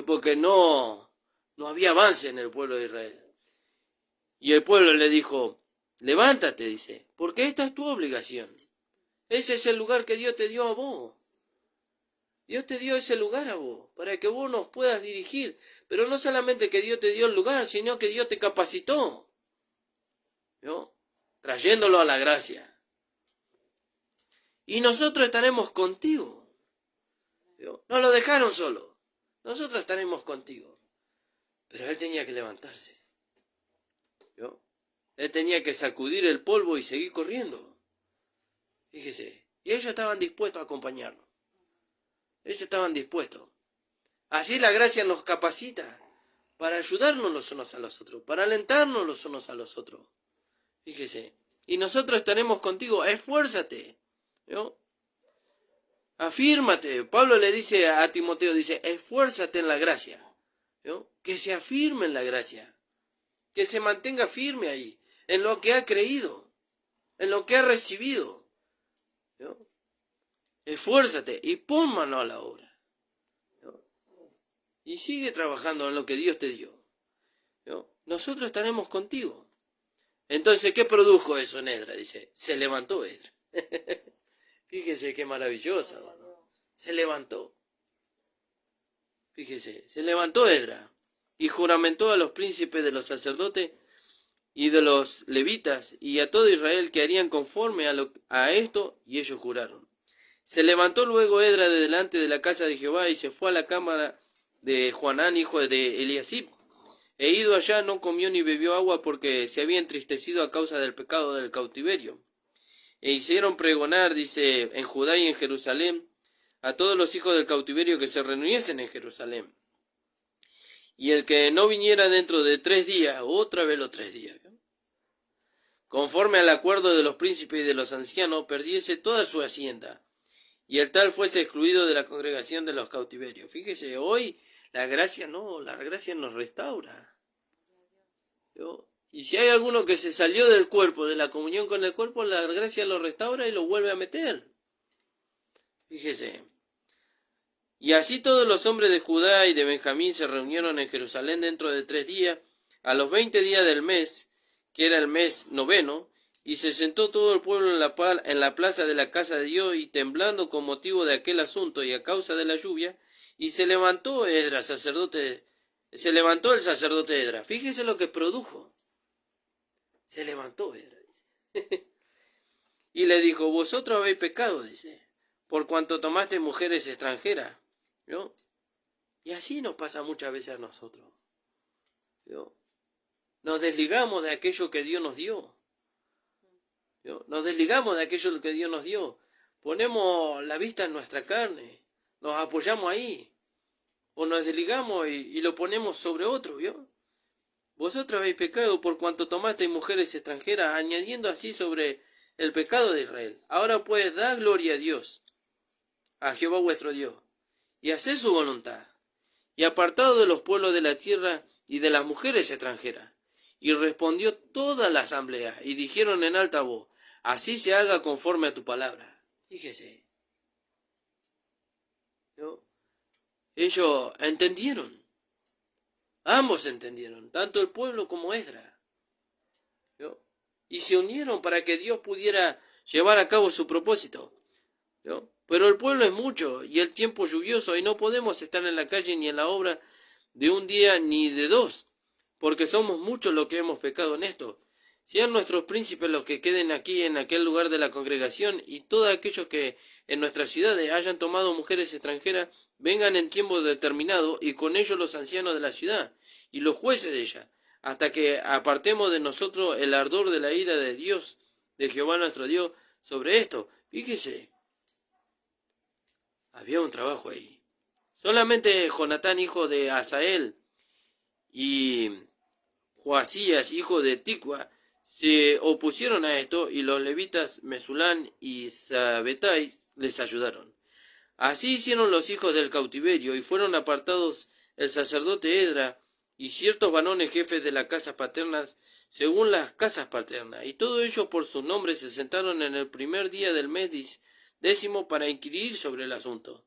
porque no había avance en el pueblo de Israel. Y el pueblo le dijo, levántate, dice, porque esta es tu obligación. Ese es el lugar que Dios te dio a vos. Dios te dio ese lugar a vos, para que vos nos puedas dirigir. Pero no solamente que Dios te dio el lugar, sino que Dios te capacitó, ¿no? Trayéndolo a la gracia. Y nosotros estaremos contigo, ¿no? No lo dejaron solo. Nosotros estaremos contigo. Pero él tenía que levantarse, ¿no? Él tenía que sacudir el polvo y seguir corriendo. Fíjese. Y ellos estaban dispuestos a acompañarlo. Ellos estaban dispuestos. Así la gracia nos capacita para ayudarnos los unos a los otros, para alentarnos los unos a los otros. Fíjese. Y nosotros estaremos contigo. Esfuérzate, ¿no? Afírmate. Pablo le dice a Timoteo, dice, esfuérzate en la gracia, ¿no? Que se afirme en la gracia. Que se mantenga firme ahí, en lo que ha creído, en lo que ha recibido, ¿no? Esfuérzate y pon mano a la obra, ¿no? Y sigue trabajando en lo que Dios te dio, ¿no? Nosotros estaremos contigo. Entonces, ¿qué produjo eso en Esdras? Dice, se levantó Esdras. Fíjese qué maravillosa, ¿no? Se levantó. Fíjese, se levantó Esdras y juramentó a los príncipes de los sacerdotes y de los levitas y a todo Israel que harían conforme a esto, y ellos juraron. Se levantó luego Esdras de delante de la casa de Jehová y se fue a la cámara de Joanán, hijo de Eliasib. E ido allá no comió ni bebió agua porque se había entristecido a causa del pecado del cautiverio. E hicieron pregonar, dice, en Judá y en Jerusalén, a todos los hijos del cautiverio que se reuniesen en Jerusalén. Y el que no viniera dentro de 3 días, otra vez los 3 días, ¿no? Conforme al acuerdo de los príncipes y de los ancianos, perdiese toda su hacienda, y el tal fuese excluido de la congregación de los cautiverios. Fíjese, hoy la gracia nos restaura, ¿no? Y si hay alguno que se salió del cuerpo, de la comunión con el cuerpo, la gracia lo restaura y lo vuelve a meter. Fíjese. Y así todos los hombres de Judá y de Benjamín se reunieron en Jerusalén dentro de 3 días, a los 20 días del mes, que era el mes 9, y se sentó todo el pueblo en la plaza de la casa de Dios, y temblando con motivo de aquel asunto y a causa de la lluvia, y se levantó el sacerdote Esdras. Fíjese lo que produjo. Se levantó Esdras, dice. Y le dijo, vosotros habéis pecado, dice, por cuanto tomaste mujeres extranjeras, ¿no? Y así nos pasa muchas veces a nosotros, ¿no? Nos desligamos de aquello que Dios nos dio, ¿no? Nos desligamos de aquello que Dios nos dio. Ponemos la vista en nuestra carne, nos apoyamos ahí, o nos desligamos y lo ponemos sobre otro, ¿vio? Vosotros habéis pecado por cuanto tomasteis mujeres extranjeras, añadiendo así sobre el pecado de Israel. Ahora pues, da gloria a Dios, a Jehová vuestro Dios, y haced su voluntad, y apartado de los pueblos de la tierra y de las mujeres extranjeras. Y respondió toda la asamblea, y dijeron en alta voz, así se haga conforme a tu palabra. Fíjese, ¿no? Ellos entendieron. Ambos entendieron, tanto el pueblo como Esdras, ¿no? Y se unieron para que Dios pudiera llevar a cabo su propósito, ¿no? Pero el pueblo es mucho y el tiempo lluvioso y no podemos estar en la calle ni en la obra de un día ni de 2, porque somos muchos los que hemos pecado en esto. Sean nuestros príncipes los que queden aquí en aquel lugar de la congregación, y todos aquellos que en nuestras ciudades hayan tomado mujeres extranjeras, vengan en tiempo determinado, y con ellos los ancianos de la ciudad, y los jueces de ella, hasta que apartemos de nosotros el ardor de la ira de Dios, de Jehová nuestro Dios, sobre esto. Fíjese, había un trabajo ahí. Solamente Jonatán, hijo de Asael, y Joasías, hijo de Ticua, se opusieron a esto, y los levitas Mesulán y Sabetai les ayudaron. Así hicieron los hijos del cautiverio, y fueron apartados el sacerdote Esdras y ciertos varones jefes de las casas paternas, según las casas paternas, y todos ellos por sus nombres se sentaron en el primer día del mes 10 para inquirir sobre el asunto.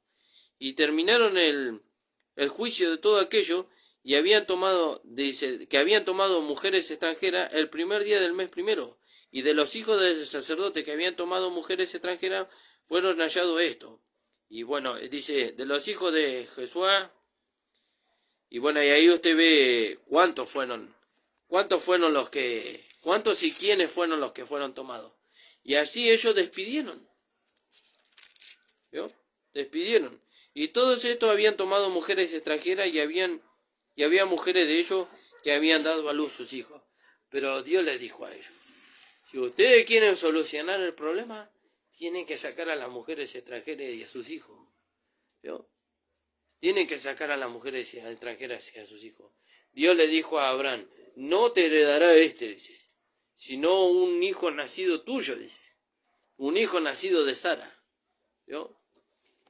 y terminaron el juicio de todo aquello, y habían tomado, dice, que habían tomado mujeres extranjeras el primer día del mes primero, y de los hijos del sacerdote que habían tomado mujeres extranjeras fueron hallados esto. Y bueno, dice, de los hijos de Jesuá, y bueno, y ahí usted ve cuántos fueron cuántos y quiénes fueron los que fueron tomados. Y así ellos despidieron. ¿Vio? Despidieron. Y todos estos habían tomado mujeres extranjeras y había mujeres de ellos que habían dado a luz sus hijos. Pero Dios les dijo a ellos, si ustedes quieren solucionar el problema, tienen que sacar a las mujeres extranjeras y a sus hijos. ¿Vio? Tienen que sacar a las mujeres extranjeras y a sus hijos. Dios le dijo a Abraham, no te heredará dice, sino un hijo nacido tuyo, dice. Un hijo nacido de Sara. ¿Vio?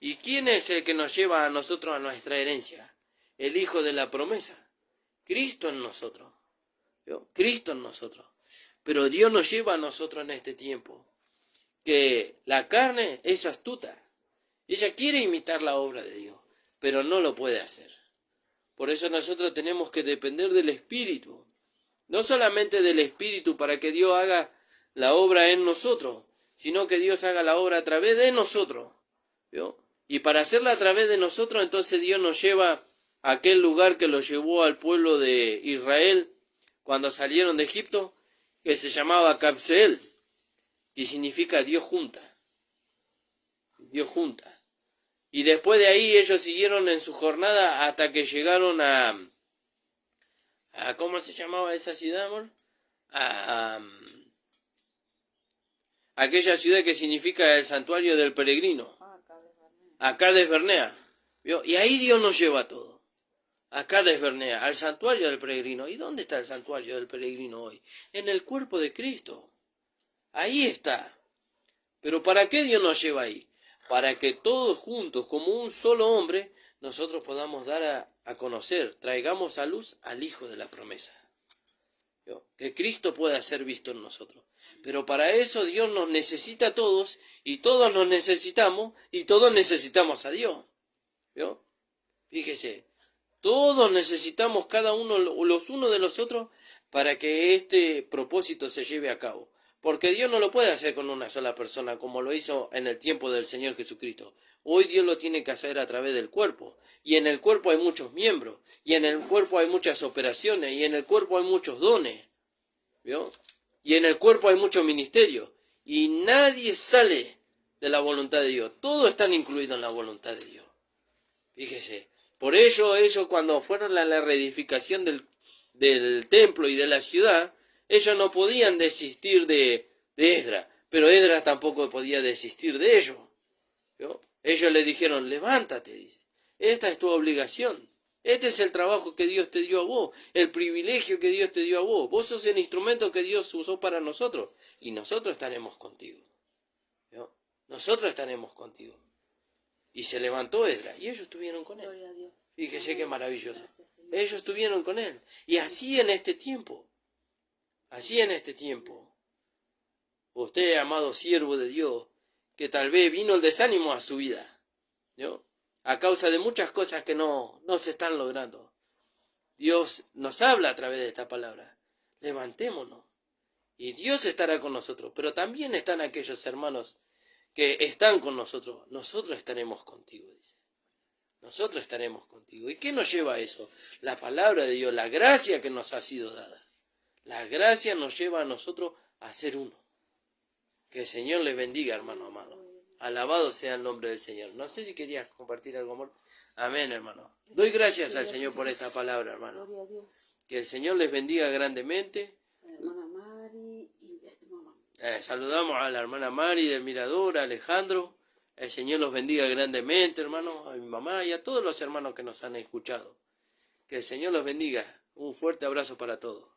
¿Y quién es el que nos lleva a nosotros a nuestra herencia? El hijo de la promesa. Cristo en nosotros. ¿Vio? Cristo en nosotros. Pero Dios nos lleva a nosotros en este tiempo. Que la carne es astuta. Ella quiere imitar la obra de Dios, pero no lo puede hacer. Por eso nosotros tenemos que depender del Espíritu. No solamente del Espíritu para que Dios haga la obra en nosotros, sino que Dios haga la obra a través de nosotros. ¿Vio? Y para hacerla a través de nosotros, entonces Dios nos lleva a aquel lugar que lo llevó al pueblo de Israel cuando salieron de Egipto, que se llamaba Capseel, que significa Dios junta. Dios junta. Y después de ahí ellos siguieron en su jornada hasta que llegaron a ¿cómo se llamaba esa ciudad, amor? Aquella ciudad que significa el santuario del peregrino. A Cades Barnea. ¿Vio? Y ahí Dios nos lleva a todo. A Cades Barnea, al santuario del peregrino. ¿Y dónde está el santuario del peregrino hoy? En el cuerpo de Cristo. Ahí está. Pero ¿para qué Dios nos lleva ahí? Para que todos juntos, como un solo hombre, nosotros podamos dar a conocer, traigamos a luz al Hijo de la promesa. ¿Vio? Que Cristo pueda ser visto en nosotros. Pero para eso Dios nos necesita a todos, y todos nos necesitamos, y todos necesitamos a Dios. ¿Vio? Fíjese, todos necesitamos cada uno los unos de los otros para que este propósito se lleve a cabo. Porque Dios no lo puede hacer con una sola persona como lo hizo en el tiempo del Señor Jesucristo. Hoy Dios lo tiene que hacer a través del cuerpo. Y en el cuerpo hay muchos miembros. Y en el cuerpo hay muchas operaciones. Y en el cuerpo hay muchos dones. ¿Vio? Y en el cuerpo hay muchos ministerios. Y nadie sale de la voluntad de Dios. Todos están incluidos en la voluntad de Dios. Fíjese. Por ello ellos cuando fueron a la reedificación del templo y de la ciudad, ellos no podían desistir de Esdras, pero Esdras tampoco podía desistir de ellos. ¿Vio? Ellos le dijeron, levántate, dice, esta es tu obligación, este es el trabajo que Dios te dio a vos, el privilegio que Dios te dio a vos, vos sos el instrumento que Dios usó para nosotros, y nosotros estaremos contigo. ¿Vio? Nosotros estaremos contigo. Y se levantó Esdras, y ellos estuvieron con él. Fíjese qué maravilloso. Ellos estuvieron con él, y así en este tiempo. Así en este tiempo, usted, amado siervo de Dios, que tal vez vino el desánimo a su vida, ¿no? A causa de muchas cosas que no se están logrando. Dios nos habla a través de esta palabra. Levantémonos. Y Dios estará con nosotros, pero también están aquellos hermanos que están con nosotros. Nosotros estaremos contigo, dice. Nosotros estaremos contigo. ¿Y qué nos lleva a eso? La palabra de Dios, la gracia que nos ha sido dada. La gracia nos lleva a nosotros a ser uno. Que el Señor les bendiga, hermano amado. Alabado sea el nombre del Señor. No sé si querías compartir algo, amor. Amén, hermano. Doy gracias al Señor por esta palabra, hermano. Que el Señor les bendiga grandemente. Hermana Mari y mamá. Saludamos a la hermana Mari del Mirador, a Alejandro. El Señor los bendiga grandemente, hermano. A mi mamá y a todos los hermanos que nos han escuchado. Que el Señor los bendiga. Un fuerte abrazo para todos.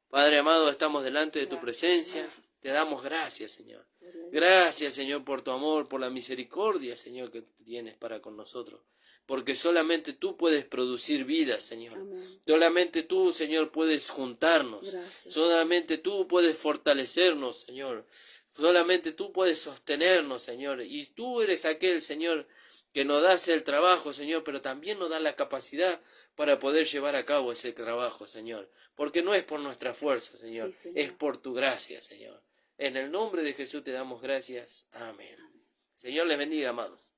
Padre amado, estamos delante de tu presencia. Te damos gracias, Señor. Gracias, Señor, por tu amor, por la misericordia, Señor, que tú tienes para con nosotros. Porque solamente tú puedes producir vida, Señor. Amén. Solamente tú, Señor, puedes juntarnos. Gracias. Solamente tú puedes fortalecernos, Señor. Solamente tú puedes sostenernos, Señor. Y tú eres aquel, Señor, que nos das el trabajo, Señor, pero también nos da la capacidad para poder llevar a cabo ese trabajo, Señor. Porque no es por nuestra fuerza, Señor, Sí, Señor. es por tu gracia, Señor. En el nombre de Jesús te damos gracias. Amén. Señor les bendiga, amados.